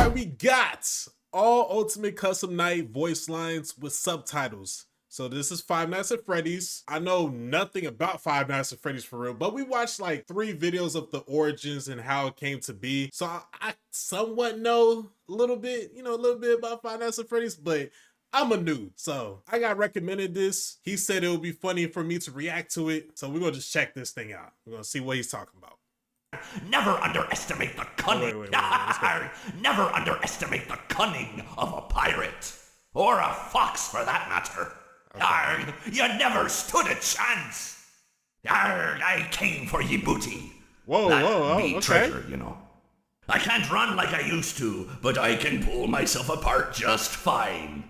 Alright, we got all Ultimate Custom Night voice lines with subtitles. So this is Five Nights at Freddy's. I know nothing about Five Nights at Freddy's for real, but we watched like 3 videos of the origins and how it came to be. So I somewhat know a little bit, a little bit about Five Nights at Freddy's, but I'm a noob. So I got recommended this. He said it would be funny for me to react to it. So we're gonna just check this thing out. We're gonna see what he's talking about. Never underestimate the cunning. Wait, Never underestimate the cunning of a pirate. Or a fox, for that matter. Okay. You never stood a chance. I came for ye booty. Okay. Treasure, you know. I can't run like I used to, but I can pull myself apart just fine.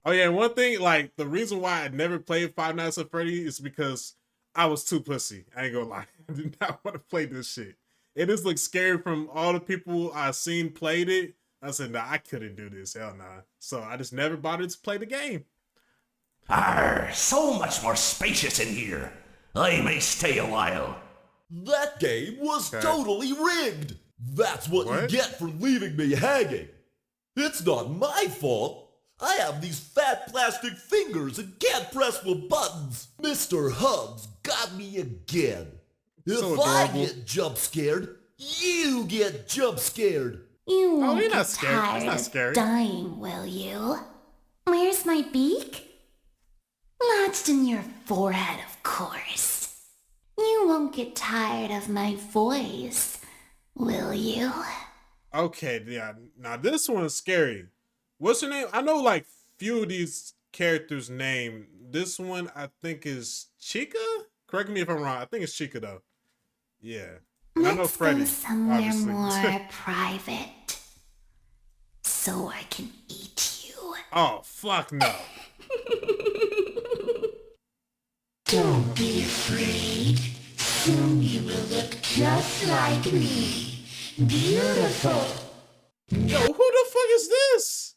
Oh yeah, one thing, like, the reason why I never played Five Nights at Freddy's is because I was too pussy. I ain't gonna lie. I did not want to play this shit. It just looks scary from all the people I've seen played it. I said, nah, I couldn't do this. Hell nah. So I just never bothered to play the game. So much more spacious in here. I may stay a while. That game was totally rigged. That's what you get for leaving me hanging. It's not my fault. I have these fat plastic fingers and can't press the buttons. Mr. Hugs got me again. If I get jump scared, you get jump scared. You won't you're get not scared. tired That's not scary. of dying, will you? Where's my beak? Lodged in your forehead, of course. You won't get tired of my voice, will you? Okay, yeah. Now this one's scary. What's her name? I know like few of these characters' name. This one I think is Chica. Correct me if I'm wrong. I think it's Chica though. Yeah. And I know Freddy. Let's go somewhere obviously. more private, so I can eat you. Oh fuck no. Don't be afraid. Soon you will look just like me. Beautiful. Yo, who the fuck is this?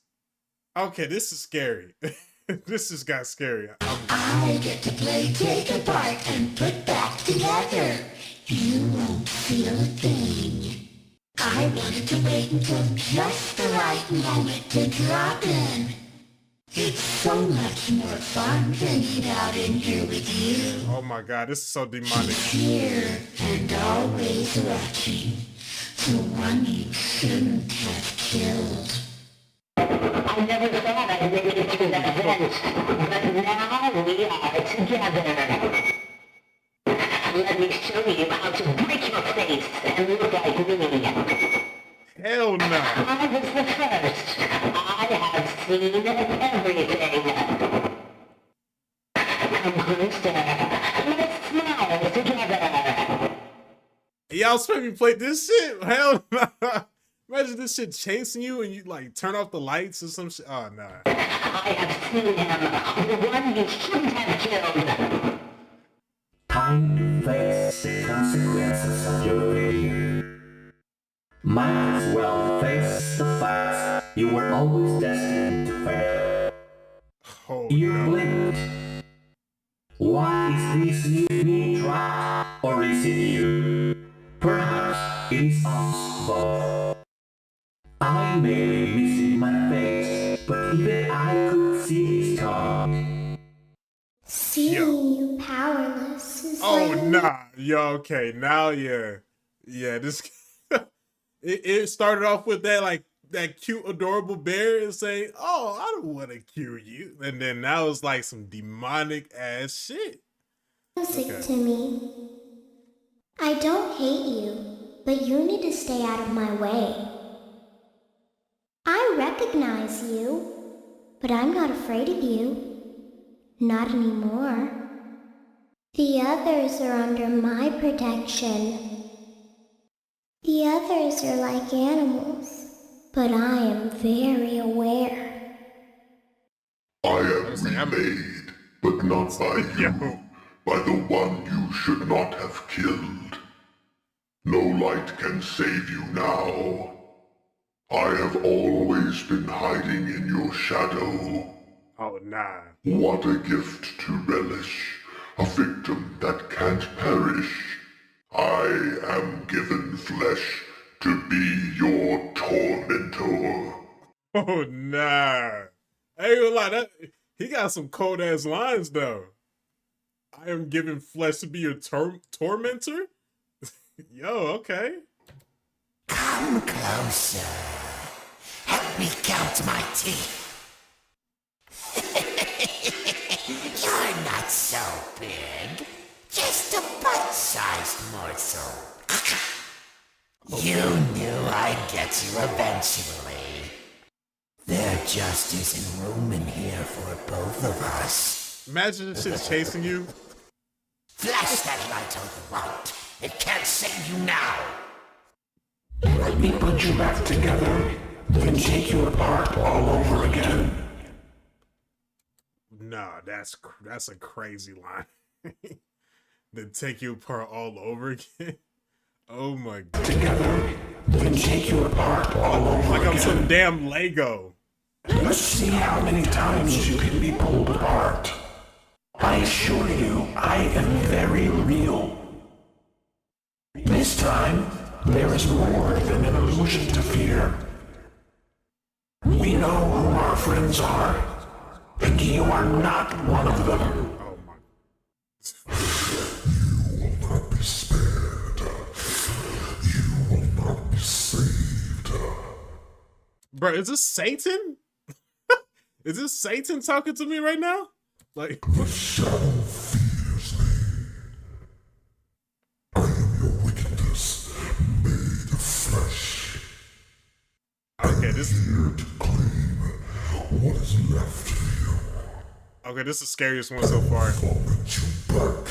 Okay, this is scary. This just got scary. I get to play take apart and put back together. You won't feel a thing. I wanted to wait until just the right moment to drop in. It's so much more fun than eat out in here with you. Oh my god, this is so demonic. Here and always watching. The one you shouldn't have killed. I never thought I'd make it through that vent, but now we are together. Let me show you how to break your face and look like me. Hell no. I was the first. I have seen everything. Come closer. Let's smile together. Y'all expect me to play this shit? Hell no. Imagine this shit chasing you and you like turn off the lights or some shit. Oh nah. I have seen him. The one you shouldn't have killed. Time to face the consequences of your behavior. Might as well face the facts. You were always destined to fail. Oh, You no. blinked. Why is this new me trapped? Or is it you? Perhaps it's us both. I may be missing my face, but even I could see his tongue. Seeing you powerless is Oh like... nah. Yo, okay. Now yeah. Yeah, this it started off with that cute, adorable bear and saying, oh, I don't want to cure you. And then now it's like some demonic ass shit. music to me. I don't hate you, but you need to stay out of my way. I recognize you, but I'm not afraid of you. Not anymore. The others are under my protection. The others are like animals, but I am very aware. I am remade, but not by you, by the one you should not have killed. No light can save you now. I have always been hiding in your shadow. Oh nah. What a gift to relish, a victim that can't perish. I am given flesh to be your tormentor. Oh nah. I ain't gonna lie, he got some cold ass lines though. I am giving flesh to be your tormentor? Yo, okay. Come closer. Help me count my teeth. You're not so big. Just a bite-sized morsel. You knew I'd get you eventually. There just isn't room in here for both of us. Imagine this shit's chasing you. Flash that light on the want. It can't save you now. Let me put you back together, then take you apart all over again. Nah, that's a crazy line. Then take you apart all over again. Oh my god. Together, then take you apart all over like again. I'm some damn Lego. Let's see how many times you can be pulled apart. I assure you, I am very real. This time, there is more than an illusion to fear. We know who our friends are, and you are not one of them. Oh my. You will not be spared. You will not be saved. Bro, is this Satan? Is this Satan talking to me right now? Like, The shadow fears me. I am your wickedness made of flesh. okay, this Here to claim what is left of you. okay, this is the scariest one so far. Vomit you back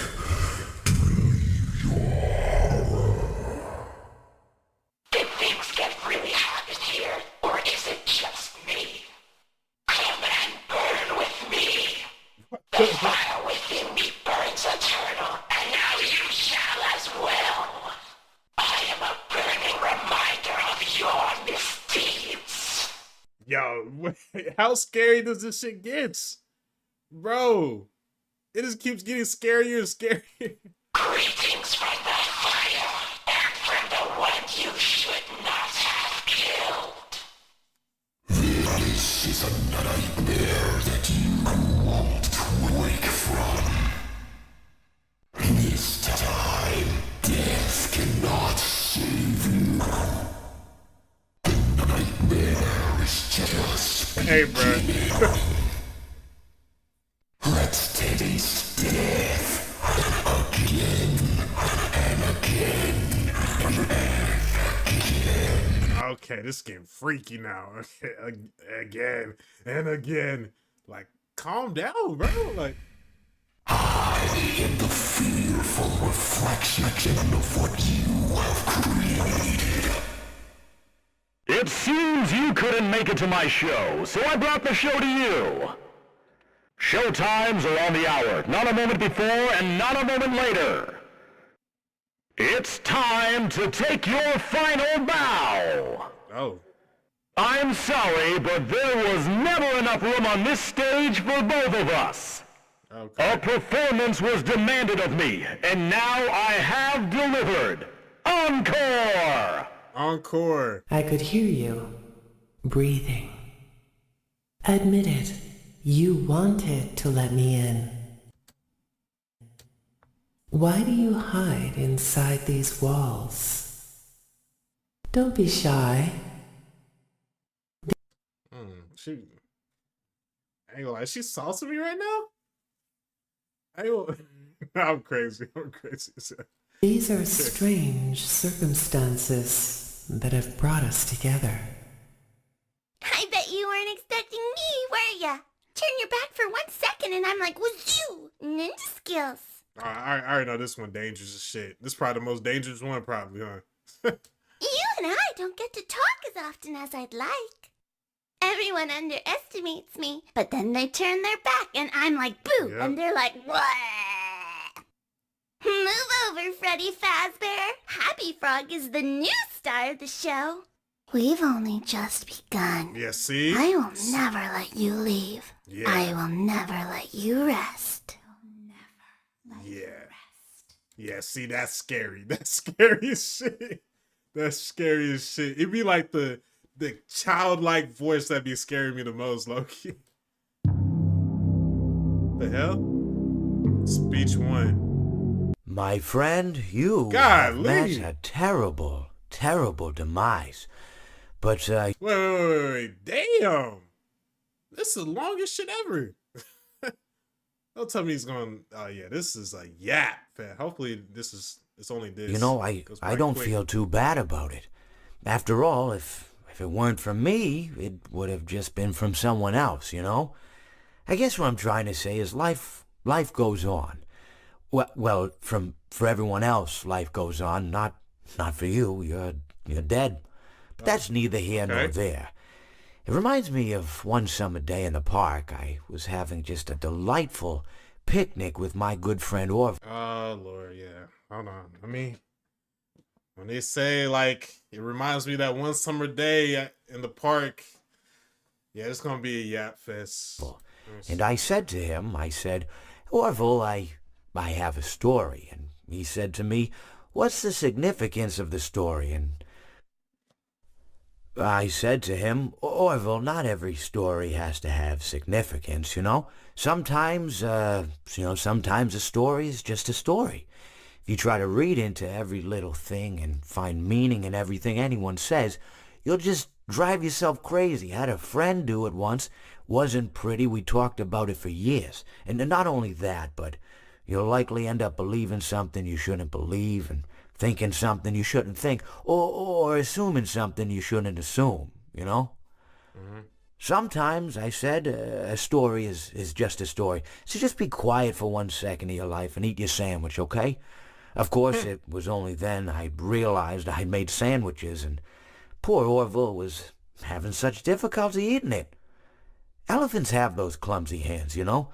to relieve your horror. Did things get really hot in here, or is it just me? Come and burn with me. The fire within me burns eternal, and now you shall as well. I am a burning reminder of your misdeeds. Yo, how scary does this shit get? Bro, it just keeps getting scarier and scarier. Greetings from the fire, and from the one you should not have killed. This is a nightmare that you won't wake from. This time, death cannot save you. The nightmare is just Hey, bro. beginning. Let's taste death again and again and again. Okay, this is getting freaky now. Okay, again and again. Like, calm down, bro. Like, I am the fearful reflection of what you have created. It seems you couldn't make it to my show, so I brought the show to you. Show times are on the hour, not a moment before and not a moment later. It's time to take your final bow. oh, I'm sorry, but there was never enough room on this stage for both of us. okay. A performance was demanded of me, and now I have delivered. Encore! Encore. I could hear you breathing. Admit it, you wanted to let me in. Why do you hide inside these walls? Don't be shy. She I ain't gonna lie, she's saucing me right now? I ain't gonna, I'm crazy. I'm crazy. These are strange circumstances that have brought us together. I bet you weren't expecting me, were ya? Turn your back for 1 second and I'm like, was you? Ninja skills. I already know this one dangerous as shit. This is probably the most dangerous one, probably, huh? You and I don't get to talk as often as I'd like. Everyone underestimates me, but then they turn their back and I'm like, boo, Yep. and they're like, what? Move over, Freddy Fazbear. Happy Frog is the new star of the show. We've only just begun. Yeah, see? I will never let you leave. Yeah. I will never let you rest. Yeah. Yeah, see, that's scary. That's scary as shit. That's scary as shit. It'd be like the childlike voice that'd be scaring me the most, Loki. The hell? Speech 1. My friend, you have met a terrible, terrible demise. But, Wait. Damn. This is the longest shit ever. Don't tell me he's going, oh yeah, this is a yap, man. Hopefully it's only this. You know, I don't feel too bad about it. After all, if it weren't from me, it would have just been from someone else, you know? I guess what I'm trying to say is life goes on. Well, for everyone else, life goes on. Not for you. You're dead. But that's neither here nor there. It reminds me of one summer day in the park. I was having just a delightful picnic with my good friend Orv. Oh, Lord, yeah. Hold on. I mean, when they say, like, it reminds me of that one summer day in the park, yeah, it's going to be a yap fest. And I said to him, Orville, I have a story. And he said to me, what's the significance of the story? And I said to him, Orville, not every story has to have significance, you know? Sometimes a story is just a story. If you try to read into every little thing and find meaning in everything anyone says, you'll just drive yourself crazy. I had a friend do it once. Wasn't pretty. We talked about it for years. And not only that, but you'll likely end up believing something you shouldn't believe and thinking something you shouldn't think, or assuming something you shouldn't assume, you know? Mm-hmm. Sometimes, I said, a story is just a story. So just be quiet for 1 second of your life and eat your sandwich, okay? Of course, it was only then I realized I made sandwiches, and poor Orville was having such difficulty eating it. Elephants have those clumsy hands, you know?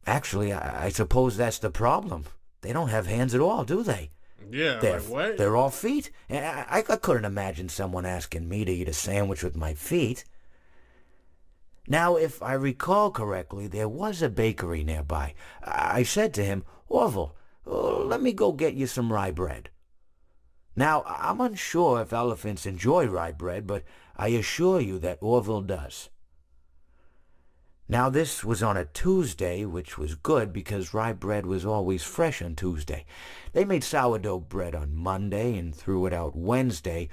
Actually, I suppose that's the problem. They don't have hands at all, do they? Yeah, like what? They're all feet. I couldn't imagine someone asking me to eat a sandwich with my feet. Now, if I recall correctly, there was a bakery nearby. I said to him, Orville, let me go get you some rye bread. Now, I'm unsure if elephants enjoy rye bread, but I assure you that Orville does. Now, this was on a Tuesday, which was good because rye bread was always fresh on Tuesday. They made sourdough bread on Monday and threw it out Wednesday,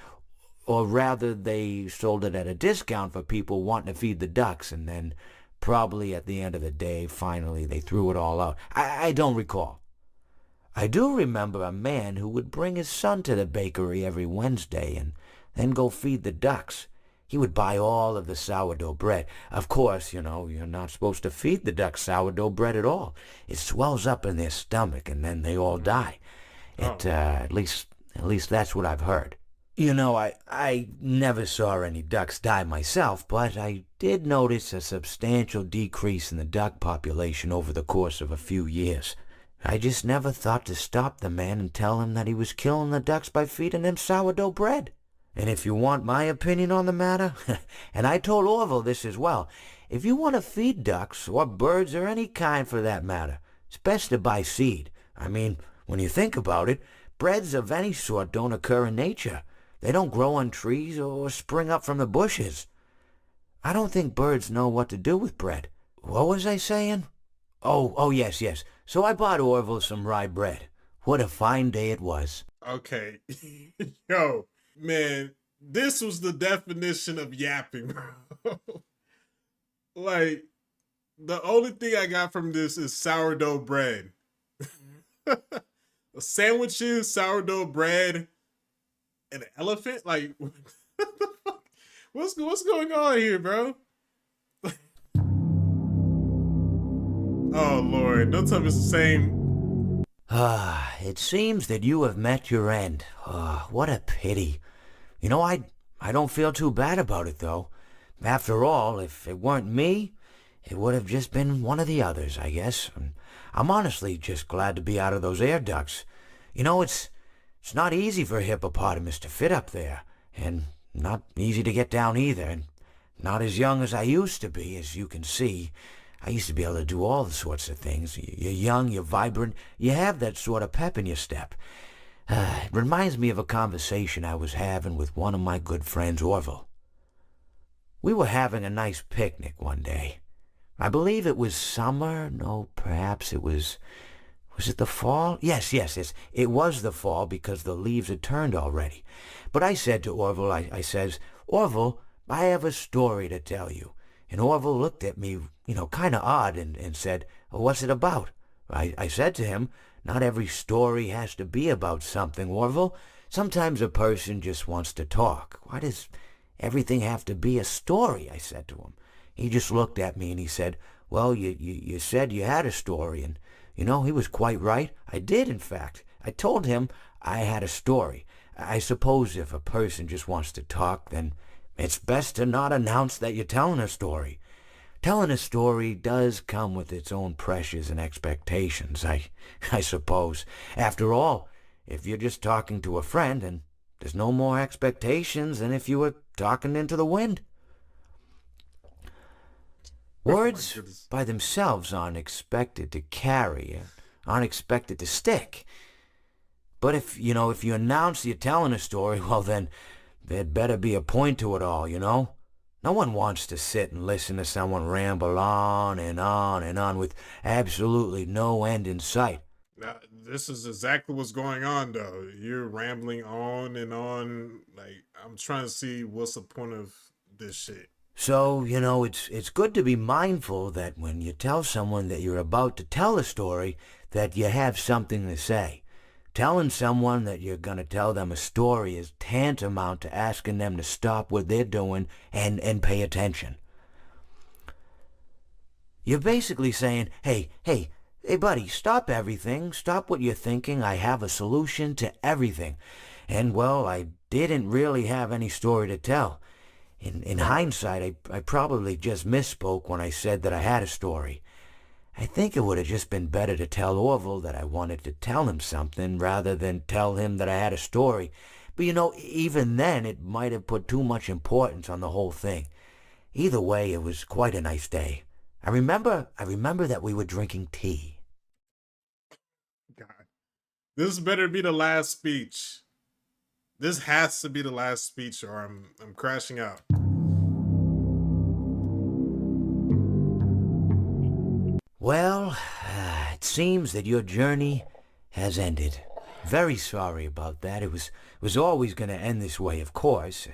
or rather they sold it at a discount for people wanting to feed the ducks, and then probably at the end of the day, finally they threw it all out. I don't recall. I do remember a man who would bring his son to the bakery every Wednesday and then go feed the ducks. He would buy all of the sourdough bread. Of course, you know, you're not supposed to feed the ducks sourdough bread at all. It swells up in their stomach and then they all die. At least that's what I've heard. You know, I never saw any ducks die myself, but I did notice a substantial decrease in the duck population over the course of a few years. I just never thought to stop the man and tell him that he was killing the ducks by feeding them sourdough bread. And if you want my opinion on the matter, and I told Orville this as well, if you want to feed ducks, or birds, or any kind for that matter, it's best to buy seed. I mean, when you think about it, breads of any sort don't occur in nature. They don't grow on trees or spring up from the bushes. I don't think birds know what to do with bread. What was I saying? Oh, yes. So I bought Orville some rye bread. What a fine day it was. Okay. Yo. Man, this was the definition of yapping, bro. Like, the only thing I got from this is sourdough bread. Sandwiches, sourdough bread, and an elephant? Like, what the fuck? What's going on here, bro? Oh, Lord. Don't tell me it's the same. It seems that you have met your end. What a pity. You know, I don't feel too bad about it, though. After all, if it weren't me, it would have just been one of the others, I guess. And I'm honestly just glad to be out of those air ducts. You know, it's not easy for a hippopotamus to fit up there, and not easy to get down either, and not as young as I used to be, as you can see. I used to be able to do all the sorts of things. You're young, you're vibrant, you have that sort of pep in your step. It reminds me of a conversation I was having with one of my good friends, Orville. We were having a nice picnic one day. I believe it was summer. No, perhaps it was... Was it the fall? Yes. It was the fall because the leaves had turned already. But I said to Orville, I says, Orville, I have a story to tell you. And Orville looked at me, kind of odd and said, what's it about? I said to him, not every story has to be about something, Orville. Sometimes a person just wants to talk. Why does everything have to be a story? I said to him. He just looked at me and he said, well, you said you had a story. And, he was quite right. I did, in fact. I told him I had a story. I suppose if a person just wants to talk, then it's best to not announce that you're telling a story. Telling a story does come with its own pressures and expectations, I suppose. After all, if you're just talking to a friend, then there's no more expectations than if you were talking into the wind. Words by themselves aren't expected to carry, aren't expected to stick. But if you announce you're telling a story, well then, there'd better be a point to it all, No one wants to sit and listen to someone ramble on and on and on with absolutely no end in sight. Now, this is exactly what's going on, though. You're rambling on and on. Like, I'm trying to see what's the point of this shit. So, it's good to be mindful that when you tell someone that you're about to tell a story, that you have something to say. Telling someone that you're going to tell them a story is tantamount to asking them to stop what they're doing and pay attention. You're basically saying, hey, buddy, stop everything. Stop what you're thinking. I have a solution to everything. And, well, I didn't really have any story to tell. In hindsight, I probably just misspoke when I said that I had a story. I think it would have just been better to tell Orville that I wanted to tell him something rather than tell him that I had a story. But even then it might have put too much importance on the whole thing. Either way, it was quite a nice day. I remember that we were drinking tea. God. This better be the last speech. This has to be the last speech or I'm crashing out. Well, it seems that your journey has ended. Very sorry about that. It was always going to end this way, of course.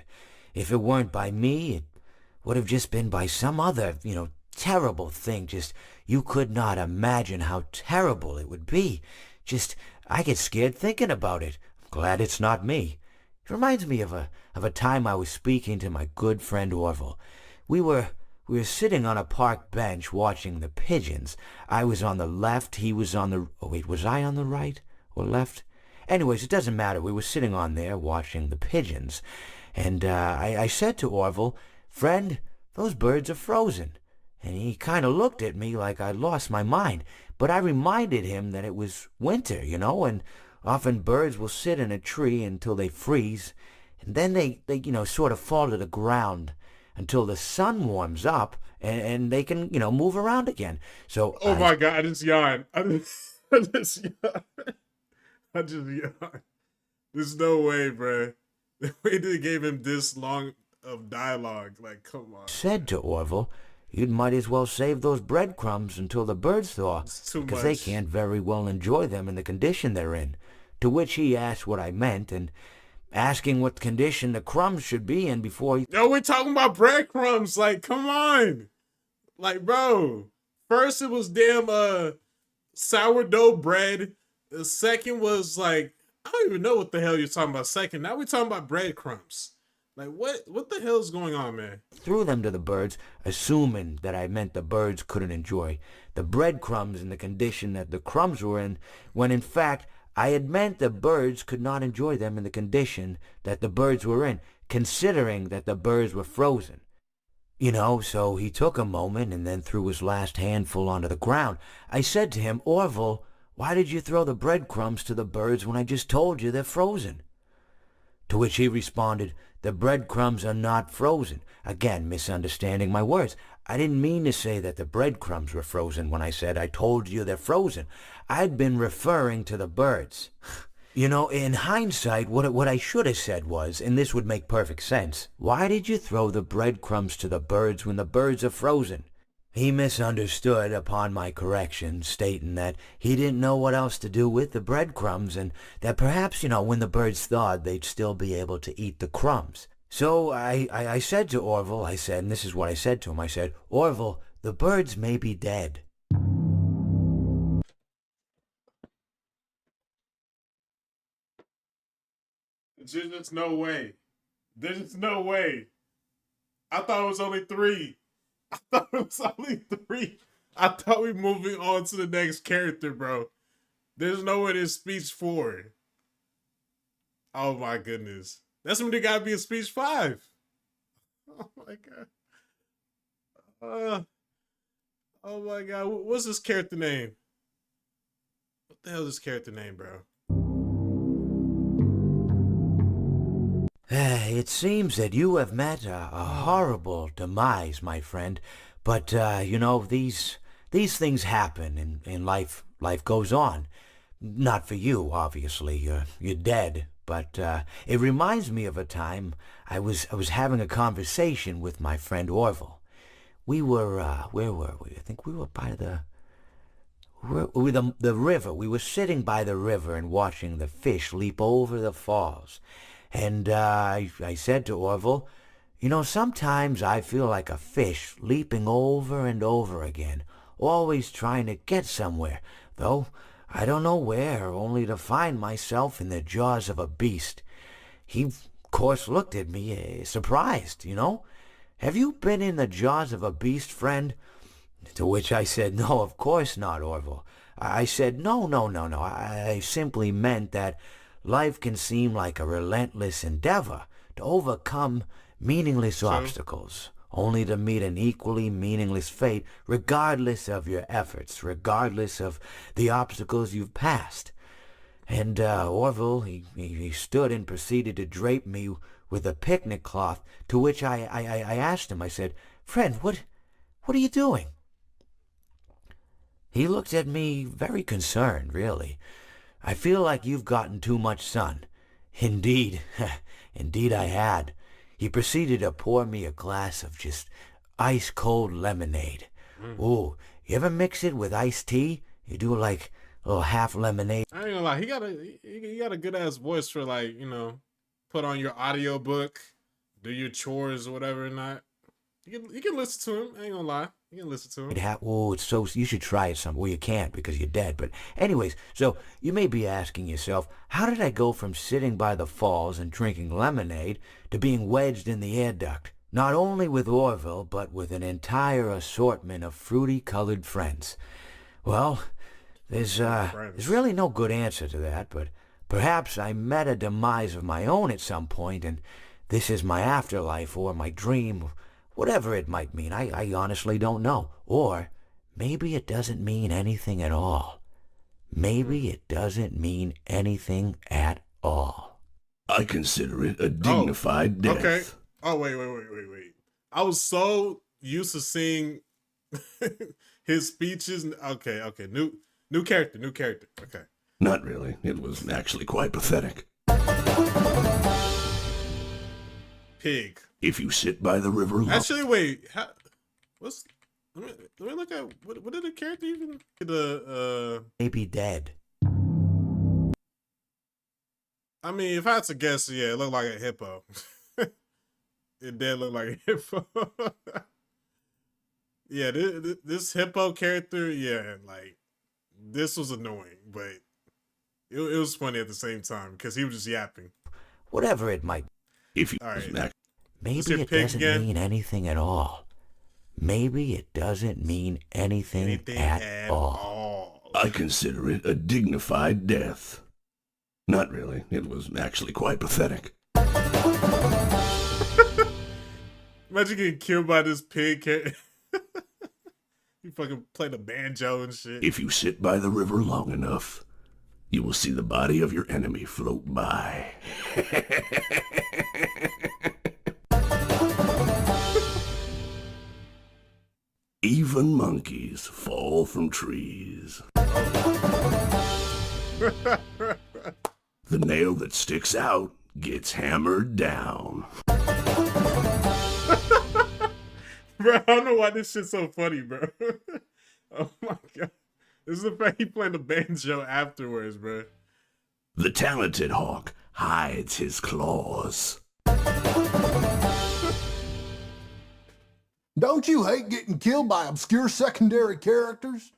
If it weren't by me, it would have just been by some other, terrible thing. Just, you could not imagine how terrible it would be. Just, I get scared thinking about it. I'm glad it's not me. It reminds me of a time I was speaking to my good friend Orville. We were sitting on a park bench watching the pigeons. I was on the left, he was on the... Oh, wait, was I on the right or left? Anyways, it doesn't matter. We were sitting on there watching the pigeons. And I said to Orville, friend, those birds are frozen. And he kind of looked at me like I'd lost my mind. But I reminded him that it was winter, and often birds will sit in a tree until they freeze. And then they sort of fall to the ground until the sun warms up and they can, move around again. So oh my God, I just yawned. I just yawned. There's no way, bro. The way they gave him this long of dialogue, like, come on. Said to Orville, you might as well save those breadcrumbs until the birds thaw, because they can't very well enjoy them in the condition they're in. To which he asked what I meant, and asking what condition the crumbs should be in before he... Yo, we're talking about breadcrumbs. Like, come on. Like, bro. First it was damn sourdough bread. The second was like, I don't even know what the hell you're talking about second. Now we're talking about breadcrumbs. Like, what the hell is going on, man? Threw them to the birds, assuming that I meant the birds couldn't enjoy the breadcrumbs in the condition that the crumbs were in, when in fact I had meant the birds could not enjoy them in the condition that the birds were in, considering that the birds were frozen. So he took a moment and then threw his last handful onto the ground. I said to him, Orville, why did you throw the breadcrumbs to the birds when I just told you they're frozen? To which he responded, the breadcrumbs are not frozen. Again, misunderstanding my words. I didn't mean to say that the breadcrumbs were frozen when I said I told you they're frozen. I'd been referring to the birds. You know, in hindsight, what I should have said was, and this would make perfect sense, why did you throw the breadcrumbs to the birds when the birds are frozen? He misunderstood upon my correction, stating that he didn't know what else to do with the breadcrumbs, and that perhaps, when the birds thawed, they'd still be able to eat the crumbs. So I said to Orville, and this is what I said to him, I said, Orville, the birds may be dead. There's just no way. There's just no way. I thought it was only 3. I thought we moving on to the next character, bro. There's no way there's speech 4. Oh my goodness. That's when there gotta be a speech 5. Oh my god. Oh my god. What's this character name? What the hell is this character name, bro? It seems that you have met a horrible demise, my friend. But, these things happen in life. Life goes on. Not for you, obviously. You're dead. But it reminds me of a time I was having a conversation with my friend Orville. We were, where were we? I think we were by the river. We were sitting by the river and watching the fish leap over the falls. And I said to Orville, sometimes I feel like a fish leaping over and over again, always trying to get somewhere, though I don't know where, only to find myself in the jaws of a beast. He, of course, looked at me, surprised, Have you been in the jaws of a beast, friend? To which I said, no, of course not, Orville. I said, no. I simply meant that life can seem like a relentless endeavor to overcome meaningless obstacles, only to meet an equally meaningless fate, regardless of your efforts, regardless of the obstacles you've passed. And Orville, he stood and proceeded to drape me with a picnic cloth, to which I asked him, I said, friend, what are you doing? He looked at me very concerned, really. I feel like you've gotten too much sun. Indeed, indeed I had. He proceeded to pour me a glass of just ice-cold lemonade. Ooh, you ever mix it with iced tea? You do like a little half lemonade. I ain't gonna lie, he got a good ass voice for put on your audiobook, do your chores or whatever or not. You can listen to him. I ain't gonna lie. You can listen to him. It's so, you should try it some. Well, you can't because you're dead. But anyways, so you may be asking yourself, how did I go from sitting by the falls and drinking lemonade to being wedged in the air duct? Not only with Orville, but with an entire assortment of fruity-colored friends. Well, there's really no good answer to that, but perhaps I met a demise of my own at some point, and this is my afterlife or my dream. Whatever it might mean, I honestly don't know. Or maybe it doesn't mean anything at all. Maybe it doesn't mean anything at all. I consider it a dignified death. Okay. Oh, wait. I was so used to seeing his speeches. Okay. New character. Okay. Not really. It was actually quite pathetic. Pig. If you sit by the river long... Actually, wait. Let me look at what did the character even Maybe dead. I mean, if I had to guess, yeah, it looked like a hippo. It did look like a hippo. Yeah, this hippo character, yeah, like this was annoying, but it was funny at the same time because he was just yapping. Whatever it might. If you... All right. Maybe it doesn't mean anything at all. Maybe it doesn't mean anything at all. I consider it a dignified death. Not really. It was actually quite pathetic. Imagine getting killed by this pig. You fucking play the banjo and shit. If you sit by the river long enough, you will see the body of your enemy float by. Even monkeys fall from trees. The nail that sticks out gets hammered down. Bro, I don't know why this shit's so funny, bro. Oh my god. This is the fact he playing the banjo afterwards, bro. The talented hawk hides his claws. Don't you hate getting killed by obscure secondary characters?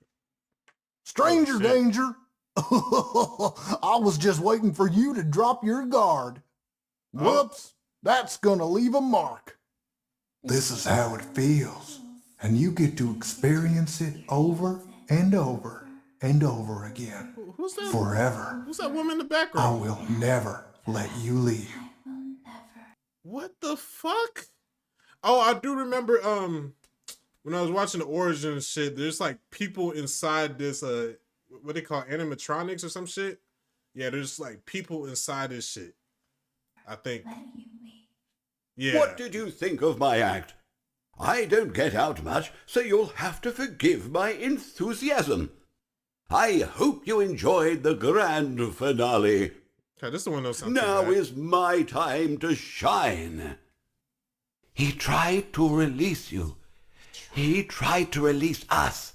Stranger danger. I was just waiting for you to drop your guard. Whoops, that's gonna leave a mark. This is how it feels, and you get to experience it over and over and over again. Who's that? Forever. Who's that woman in the I background? will never let you leave. What the fuck? Oh, I do remember when I was watching the origin shit, there's like people inside this what they call animatronics or some shit. Yeah, there's like people inside this shit. I think. Yeah. What did you think of my act? I don't get out much, so you'll have to forgive my enthusiasm. I hope you enjoyed the grand finale. Okay, this is the one that sounds Now is my time to shine. He tried to release you. He tried to release us.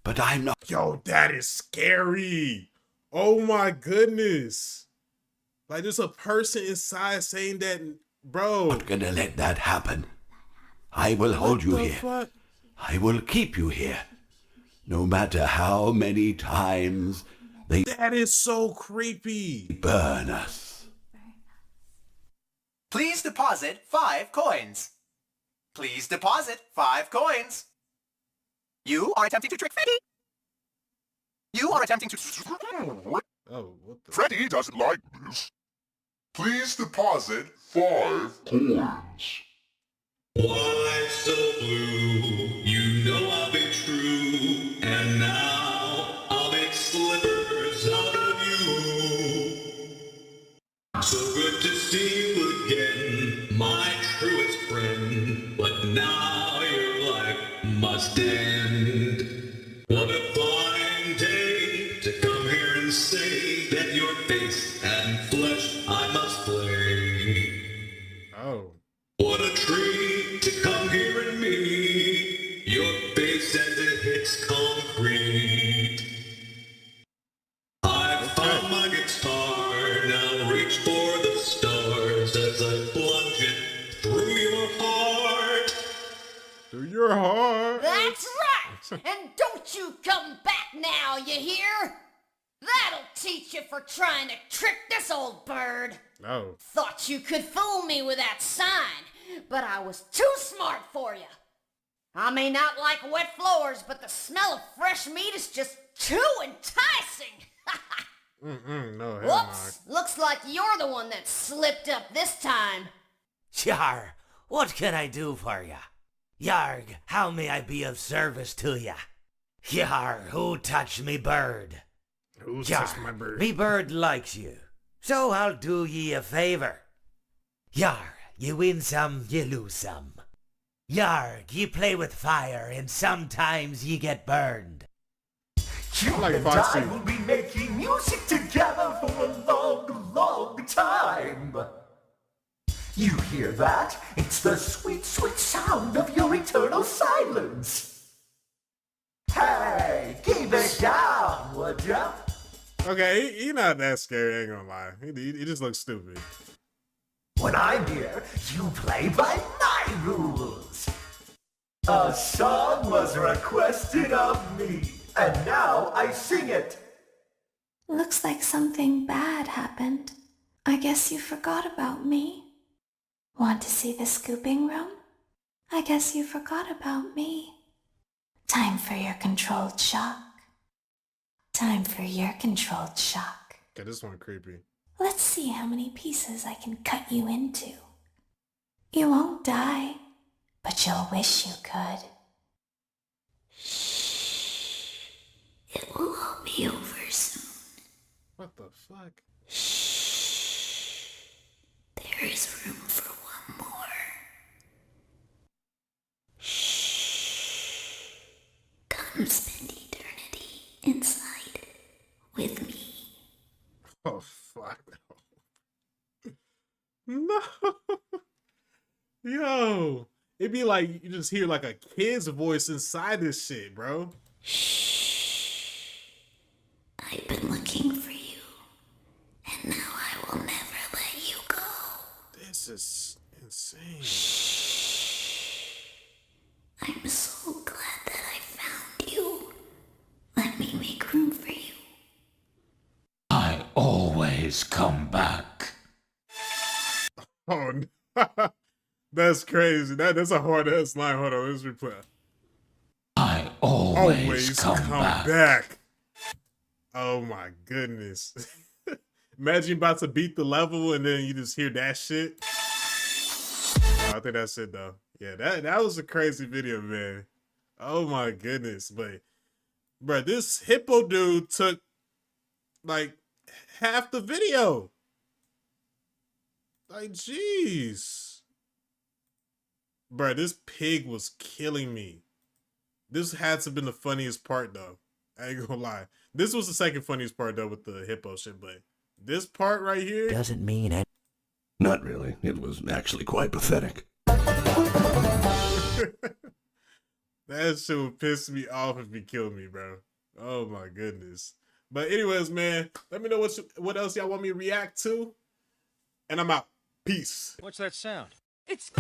But I'm not. Yo, that is scary. Oh my goodness. Like there's a person inside saying that, bro. I'm not gonna let that happen. I will hold you here. Fuck? I will keep you here. No matter how many times they That is so creepy. burn us. Please deposit 5 coins. Please deposit 5 coins. You are attempting to trick Freddy. You are attempting to... Oh, what the... Freddy doesn't like this. Please deposit 5 coins. Why so blue? You know I'll be true, and now I'll make slippers out of you. So good to see you again, my truest friend. But now your life must end. What a fine day to come here and say that your face and flesh I must play. Oh. What a treat to come here and meet your face as it hits concrete. I've found my guitar, now reach for the stars as I plunge it through your heart. Through your heart. That's right! And don't you come back now, you hear? That'll teach you for trying to trick this old bird. No. Thought you could fool me with that sign, but I was too smart for you. I may not like wet floors, but the smell of fresh meat is just too enticing. No, hell Whoops, looks like you're the one that slipped up this time. Yar, what can I do for ya? Yarg, how may I be of service to ya? Yar, who touched me bird? Who Yar, touched my bird? me bird likes you, so I'll do ye a favor. Yar, you win some, you lose some. Yarg, ye play with fire, and sometimes ye get burned. You and I will be making music together for a long, long time. You hear that? It's the sweet, sweet sound of your eternal silence. Hey, keep it down, would ya? Okay, he not that scary, I ain't gonna lie. He just looks stupid. When I'm here, you play by my rules. A song was requested of me, and now I sing it. Looks like something bad happened. I guess you forgot about me. Want to see the scooping room? I guess you forgot about me. Time for your controlled shock. Time for your controlled shock. Okay, this one creepy. Let's see how many pieces I can cut you into. You won't die, but you'll wish you could. Shh. It will all be over soon. What the fuck? Shh. There is room for one more. Shh. Come spend eternity inside with me. Oh fuck. No. Yo. It'd be like you just hear like a kid's voice inside this shit, bro. I've been looking for you, and now I will never let you go. This is insane. I'm so glad that I found you. Let me make room for you. I always come back. Oh, no. That's crazy. That's a hard ass line. Hold on, let's replay. I always come back. Oh my goodness. Imagine you about to beat the level and then you just hear that shit. Oh, I think that's it though. Yeah, that was a crazy video, man. Oh my goodness. But bro, this Hippo dude took like half the video. Like, jeez. Bro, this pig was killing me. This had to have been the funniest part, though. I ain't gonna lie. This was the second funniest part, though, with the hippo shit, but this part right here... Doesn't mean it. Not really. It was actually quite pathetic. That shit would piss me off if he killed me, bro. Oh, my goodness. But anyways, man, let me know what else y'all want me to react to. And I'm out. Peace. What's that sound? It's...